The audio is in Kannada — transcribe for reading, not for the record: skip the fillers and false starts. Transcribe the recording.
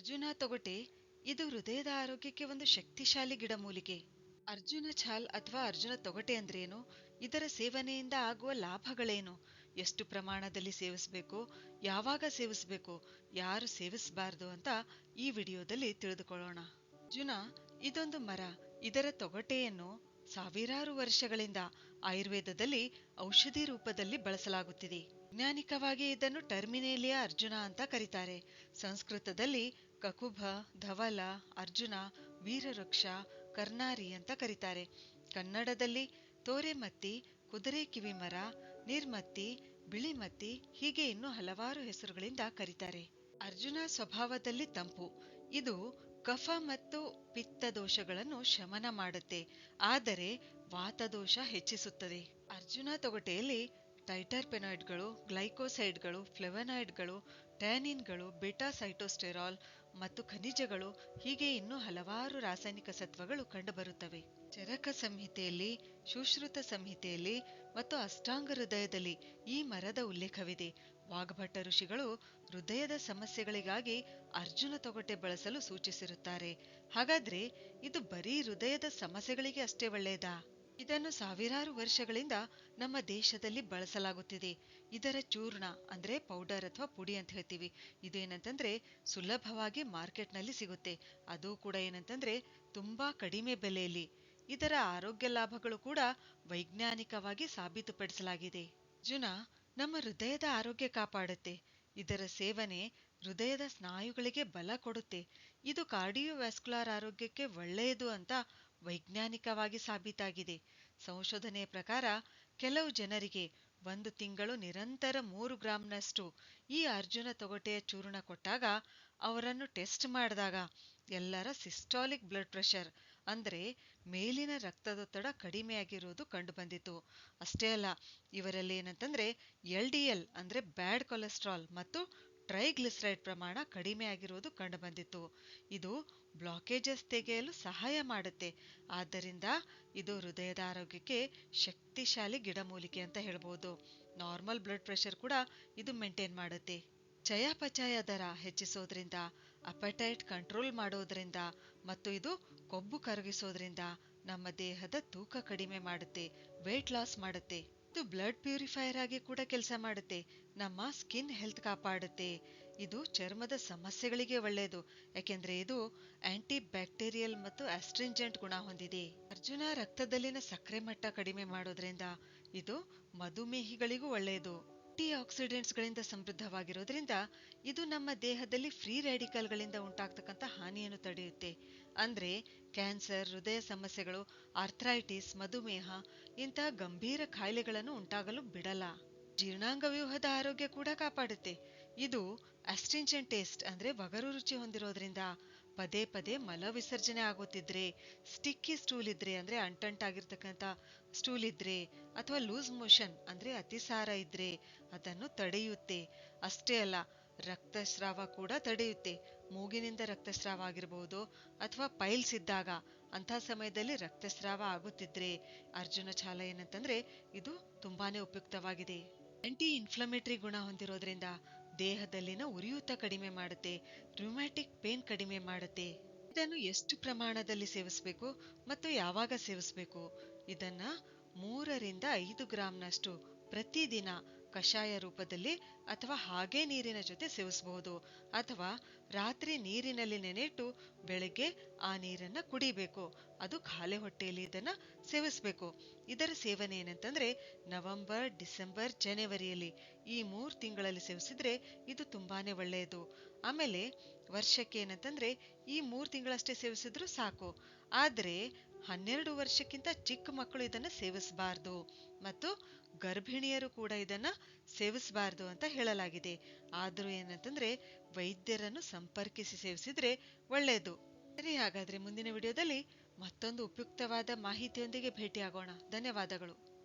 ಅರ್ಜುನ ತೊಗಟೆ ಇದು ಹೃದಯದ ಆರೋಗ್ಯಕ್ಕೆ ಒಂದು ಶಕ್ತಿಶಾಲಿ ಗಿಡಮೂಲಿಕೆ. ಅರ್ಜುನ ಛಾಲ್ ಅಥವಾ ಅರ್ಜುನ ತೊಗಟೆ ಅಂದ್ರೇನು, ಇದರ ಸೇವನೆಯಿಂದ ಆಗುವ ಲಾಭಗಳೇನು, ಎಷ್ಟು ಪ್ರಮಾಣದಲ್ಲಿ ಸೇವಿಸಬೇಕು, ಯಾವಾಗ ಸೇವಿಸಬೇಕು, ಯಾರು ಸೇವಿಸಬಾರದು ಅಂತ ಈ ವಿಡಿಯೋದಲ್ಲಿ ತಿಳಿದುಕೊಳ್ಳೋಣ. ಅರ್ಜುನ ಇದೊಂದು ಮರ. ಇದರ ತೊಗಟೆಯನ್ನು ಸಾವಿರಾರು ವರ್ಷಗಳಿಂದ ಆಯುರ್ವೇದದಲ್ಲಿ ಔಷಧಿ ರೂಪದಲ್ಲಿ ಬಳಸಲಾಗುತ್ತಿದೆ. ವೈಜ್ಞಾನಿಕವಾಗಿ ಇದನ್ನು ಟರ್ಮಿನೇಲಿಯಾ ಅರ್ಜುನ ಅಂತ ಕರೀತಾರೆ. ಸಂಸ್ಕೃತದಲ್ಲಿ ಕಕುಭ, ಧವಲ, ಅರ್ಜುನ, ವೀರವೃಕ್ಷ, ಕರ್ನಾರಿ ಅಂತ ಕರೀತಾರೆ. ಕನ್ನಡದಲ್ಲಿ ತೋರೆಮತ್ತಿ, ಕುದುರೆ ಕಿವಿ ಮರ, ನಿರ್ಮತ್ತಿ, ಬಿಳಿಮತ್ತಿ ಹೀಗೆ ಇನ್ನೂ ಹಲವಾರು ಹೆಸರುಗಳಿಂದ ಕರೀತಾರೆ. ಅರ್ಜುನ ಸ್ವಭಾವದಲ್ಲಿ ತಂಪು. ಇದು ಕಫ ಮತ್ತು ಪಿತ್ತ ದೋಷಗಳನ್ನು ಶಮನ ಮಾಡುತ್ತೆ, ಆದರೆ ವಾತದೋಷ ಹೆಚ್ಚಿಸುತ್ತದೆ. ಅರ್ಜುನ ತೊಗಟೆಯಲ್ಲಿ ಟೈಟರ್ಪೆನಾಯ್ಡ್ಗಳು, ಗ್ಲೈಕೋಸೈಡ್ಗಳು, ಫ್ಲೆವನಾಯ್ಡ್ಗಳು, ಟ್ಯಾನಿನ್ಗಳು, ಬೆಟಾ ಸೈಟೋಸ್ಟೆರಾಲ್ ಮತ್ತು ಖನಿಜಗಳು ಹೀಗೆ ಇನ್ನೂ ಹಲವಾರು ರಾಸಾಯನಿಕ ಸತ್ವಗಳು ಕಂಡುಬರುತ್ತವೆ. ಚರಕ ಸಂಹಿತೆಯಲ್ಲಿ, ಸುಶ್ರುತ ಸಂಹಿತೆಯಲ್ಲಿ ಮತ್ತು ಅಷ್ಟಾಂಗ ಹೃದಯದಲ್ಲಿ ಈ ಮರದ ಉಲ್ಲೇಖವಿದೆ. ವಾಗ್ಭಟ ಋಷಿಗಳು ಹೃದಯದ ಸಮಸ್ಯೆಗಳಿಗಾಗಿ ಅರ್ಜುನ ತೊಗಟೆ ಬಳಸಲು ಸೂಚಿಸಿರುತ್ತಾರೆ. ಹಾಗಾದ್ರೆ ಇದು ಬರೀ ಹೃದಯದ ಸಮಸ್ಯೆಗಳಿಗೆ ಅಷ್ಟೇ ಒಳ್ಳೆಯದಾ? ಇದನ್ನು ಸಾವಿರಾರು ವರ್ಷಗಳಿಂದ ನಮ್ಮ ದೇಶದಲ್ಲಿ ಬಳಸಲಾಗುತ್ತಿದೆ. ಇದರ ಚೂರ್ಣ ಅಂದ್ರೆ ಪೌಡರ್ ಅಥವಾ ಪುಡಿ ಅಂತ ಹೇಳ್ತೀವಿ. ಇದೇನಂತಂದ್ರೆ ಸುಲಭವಾಗಿ ಮಾರ್ಕೆಟ್ನಲ್ಲಿ ಸಿಗುತ್ತೆ. ಅದು ಕೂಡ ಏನಂತಂದ್ರೆ ತುಂಬಾ ಕಡಿಮೆ ಬೆಲೆಯಲ್ಲಿ. ಇದರ ಆರೋಗ್ಯ ಲಾಭಗಳು ಕೂಡ ವೈಜ್ಞಾನಿಕವಾಗಿ ಸಾಬೀತುಪಡಿಸಲಾಗಿದೆ. ಅರ್ಜುನ ನಮ್ಮ ಹೃದಯದ ಆರೋಗ್ಯ ಕಾಪಾಡುತ್ತೆ. ಇದರ ಸೇವನೆ ಹೃದಯದ ಸ್ನಾಯುಗಳಿಗೆ ಬಲ ಕೊಡುತ್ತೆ. ಇದು ಕಾರ್ಡಿಯೋವ್ಯಾಸ್ಕ್ಯುಲಾರ್ ಆರೋಗ್ಯಕ್ಕೆ ಒಳ್ಳೆಯದು ಅಂತ ವೈಜ್ಞಾನಿಕವಾಗಿ ಸಾಬೀತಾಗಿದೆ. ಸಂಶೋಧನೆಯ ಪ್ರಕಾರ ಕೆಲವು ಜನರಿಗೆ 1 ತಿಂಗಳು ನಿರಂತರ 3 ಗ್ರಾಂನಷ್ಟು ಈ ಅರ್ಜುನ ತೊಗಟೆಯ ಚೂರ್ಣ ಕೊಟ್ಟಾಗ, ಅವರನ್ನು ಟೆಸ್ಟ್ ಮಾಡಿದಾಗ ಎಲ್ಲರ ಸಿಸ್ಟಾಲಿಕ್ ಬ್ಲಡ್ ಪ್ರೆಷರ್ ಅಂದ್ರೆ ಮೇಲಿನ ರಕ್ತದೊತ್ತಡ ಕಡಿಮೆಯಾಗಿರುವುದು ಕಂಡುಬಂದಿತು. ಅಷ್ಟೇ ಅಲ್ಲ, ಇವರಲ್ಲಿ ಏನಂತಂದ್ರೆ LDL ಅಂದ್ರೆ ಬ್ಯಾಡ್ ಕೊಲೆಸ್ಟ್ರಾಲ್ ಮತ್ತು ಟ್ರೈಗ್ಲಿಸರೈಡ್ ಪ್ರಮಾಣ ಕಡಿಮೆ ಆಗಿರುವುದು ಕಂಡುಬಂದಿತ್ತು. ಇದು ಬ್ಲಾಕೇಜಸ್ ತೆಗೆಯಲು ಸಹಾಯ ಮಾಡುತ್ತೆ. ಆದ್ದರಿಂದ ಇದು ಹೃದಯದ ಆರೋಗ್ಯಕ್ಕೆ ಶಕ್ತಿಶಾಲಿ ಗಿಡಮೂಲಿಕೆ ಅಂತ ಹೇಳ್ಬೋದು. ನಾರ್ಮಲ್ ಬ್ಲಡ್ ಪ್ರೆಷರ್ ಕೂಡ ಇದು ಮೇಂಟೈನ್ ಮಾಡುತ್ತೆ. ಚಯಾಪಚಯ ದರ ಹೆಚ್ಚಿಸೋದ್ರಿಂದ, ಅಪಟೈಟ್ ಕಂಟ್ರೋಲ್ ಮಾಡೋದ್ರಿಂದ ಮತ್ತು ಇದು ಕೊಬ್ಬು ಕರಗಿಸೋದ್ರಿಂದ ನಮ್ಮ ದೇಹದ ತೂಕ ಕಡಿಮೆ ಮಾಡುತ್ತೆ, ವೇಟ್ ಲಾಸ್ ಮಾಡುತ್ತೆ. ಇದು ಬ್ಲಡ್ ಪ್ಯೂರಿಫೈಯರ್ ಆಗಿ ಕೂಡ ಕೆಲಸ ಮಾಡುತ್ತೆ. ನಮ್ಮ ಸ್ಕಿನ್ ಹೆಲ್ತ್ ಕಾಪಾಡುತ್ತೆ. ಇದು ಚರ್ಮದ ಸಮಸ್ಯೆಗಳಿಗೆ ಒಳ್ಳೆಯದು, ಯಾಕೆಂದ್ರೆ ಇದು ಆಂಟಿ ಬ್ಯಾಕ್ಟೀರಿಯಲ್ ಮತ್ತು ಆಸ್ಟ್ರಿಂಜೆಂಟ್ ಗುಣ ಹೊಂದಿದೆ. ಅರ್ಜುನ ರಕ್ತದಲ್ಲಿನ ಸಕ್ಕರೆ ಮಟ್ಟ ಕಡಿಮೆ ಮಾಡೋದ್ರಿಂದ ಇದು ಮಧುಮೇಹಿಗಳಿಗೂ ಒಳ್ಳೆಯದು. ಆಂಟಿ ಆಕ್ಸಿಡೆಂಟ್ಸ್ ಗಳಿಂದ ಸಮೃದ್ಧವಾಗಿರೋದ್ರಿಂದ ಇದು ನಮ್ಮ ದೇಹದಲ್ಲಿ ಫ್ರೀ ರ್ಯಾಡಿಕಲ್ ಗಳಿಂದ ಉಂಟಾಗ್ತಕ್ಕಂಥ ಹಾನಿಯನ್ನು ತಡೆಯುತ್ತೆ. ಅಂದ್ರೆ ಕ್ಯಾನ್ಸರ್, ಹೃದಯ ಸಮಸ್ಯೆಗಳು, ಆರ್ಥ್ರೈಟಿಸ್, ಮಧುಮೇಹ ಇಂತಹ ಗಂಭೀರ ಕಾಯಿಲೆಗಳನ್ನು ಉಂಟಾಗಲು ಬಿಡಲ್ಲ. ಜೀರ್ಣಾಂಗ ವ್ಯೂಹದ ಆರೋಗ್ಯ ಕೂಡ ಕಾಪಾಡುತ್ತೆ. ಇದು ಅಸ್ಟ್ರಿಂಜೆಂಟ್ ಟೇಸ್ಟ್ ಅಂದ್ರೆ ಒಗರು ರುಚಿ ಹೊಂದಿರೋದ್ರಿಂದ ಪದೇ ಪದೇ ಮಲ ವಿಸರ್ಜನೆ ಆಗುತ್ತಿದ್ರೆ, ಸ್ಟಿಕ್ಕಿ ಸ್ಟೂಲ್ ಇದ್ರೆ ಅಂದ್ರೆ ಅಂಟಂಟಾಗಿರ್ತಕ್ಕಂಥ ಸ್ಟೂಲ್ ಇದ್ರೆ, ಅಥವಾ ಲೂಸ್ ಮೋಷನ್ ಅಂದ್ರೆ ಅತಿಸಾರ ಇದ್ರೆ ಅದನ್ನು ತಡೆಯುತ್ತೆ. ಅಷ್ಟೇ ಅಲ್ಲ, ರಕ್ತಸ್ರಾವ ಕೂಡ ತಡೆಯುತ್ತೆ. ಮೂಗಿನಿಂದ ರಕ್ತಸ್ರಾವ ಆಗಿರಬಹುದು, ಅಥವಾ ಪೈಲ್ಸ್ ಇದ್ದಾಗ ಅಂಥ ಸಮಯದಲ್ಲಿ ರಕ್ತಸ್ರಾವ ಆಗುತ್ತಿದ್ರೆ ಅರ್ಜುನ ಛಾಲ ಏನಂತಂದ್ರೆ ಇದು ತುಂಬಾನೇ ಉಪಯುಕ್ತವಾಗಿದೆ. ಆಂಟಿ ಇನ್ಫ್ಲಮೇಟರಿ ಗುಣ ಹೊಂದಿರೋದ್ರಿಂದ ದೇಹದಲ್ಲಿನ ಉರಿಯೂತ ಕಡಿಮೆ ಮಾಡುತ್ತೆ, ರುಮ್ಯಾಟಿಕ್ ಪೇನ್ ಕಡಿಮೆ ಮಾಡುತ್ತೆ. ಇದನ್ನು ಎಷ್ಟು ಪ್ರಮಾಣದಲ್ಲಿ ಸೇವಿಸಬೇಕು ಮತ್ತು ಯಾವಾಗ ಸೇವಿಸಬೇಕು? ಇದನ್ನ 3 ರಿಂದ 5 ಗ್ರಾಂನಷ್ಟು ಪ್ರತಿದಿನ ಕಷಾಯ ರೂಪದಲ್ಲಿ ಅಥವಾ ಹಾಗೆ ನೀರಿನ ಜೊತೆ ಸೇವಿಸಬಹುದು, ಅಥವಾ ರಾತ್ರಿ ನೀರಿನಲ್ಲಿ ನೆನೆಯಿಟ್ಟು ಬೆಳಗ್ಗೆ ಆ ನೀರನ್ನ ಕುಡಿಬೇಕು. ಅದು ಖಾಲಿ ಹೊಟ್ಟೆಯಲ್ಲಿ ಇದನ್ನ ಸೇವಿಸಬೇಕು. ಇದರ ಸೇವನೆ ಏನಂತಂದ್ರೆ ನವೆಂಬರ್, ಡಿಸೆಂಬರ್, ಜನವರಿಯಲ್ಲಿ ಈ 3 ತಿಂಗಳಲ್ಲಿ ಸೇವಿಸಿದ್ರೆ ಇದು ತುಂಬಾನೇ ಒಳ್ಳೆಯದು. ಆಮೇಲೆ ವರ್ಷಕ್ಕೆ ಏನಂತಂದ್ರೆ ಈ 3 ತಿಂಗಳಷ್ಟೇ ಸೇವಿಸಿದ್ರು ಸಾಕು. ಆದ್ರೆ 12 ವರ್ಷಕ್ಕಿಂತ ಚಿಕ್ಕ ಮಕ್ಕಳು ಇದನ್ನ ಸೇವಿಸಬಾರ್ದು ಮತ್ತು ಗರ್ಭಿಣಿಯರು ಕೂಡ ಇದನ್ನ ಸೇವಿಸಬಾರ್ದು ಅಂತ ಹೇಳಲಾಗಿದೆ. ಆದ್ರೂ ಏನಂತಂದ್ರೆ ವೈದ್ಯರನ್ನು ಸಂಪರ್ಕಿಸಿ ಸೇವಿಸಿದ್ರೆ ಒಳ್ಳೆಯದು. ಸರಿ, ಹಾಗಾದ್ರೆ ಮುಂದಿನ ವಿಡಿಯೋದಲ್ಲಿ ಮತ್ತೊಂದು ಉಪಯುಕ್ತವಾದ ಮಾಹಿತಿಯೊಂದಿಗೆ ಭೇಟಿಯಾಗೋಣ. ಧನ್ಯವಾದಗಳು.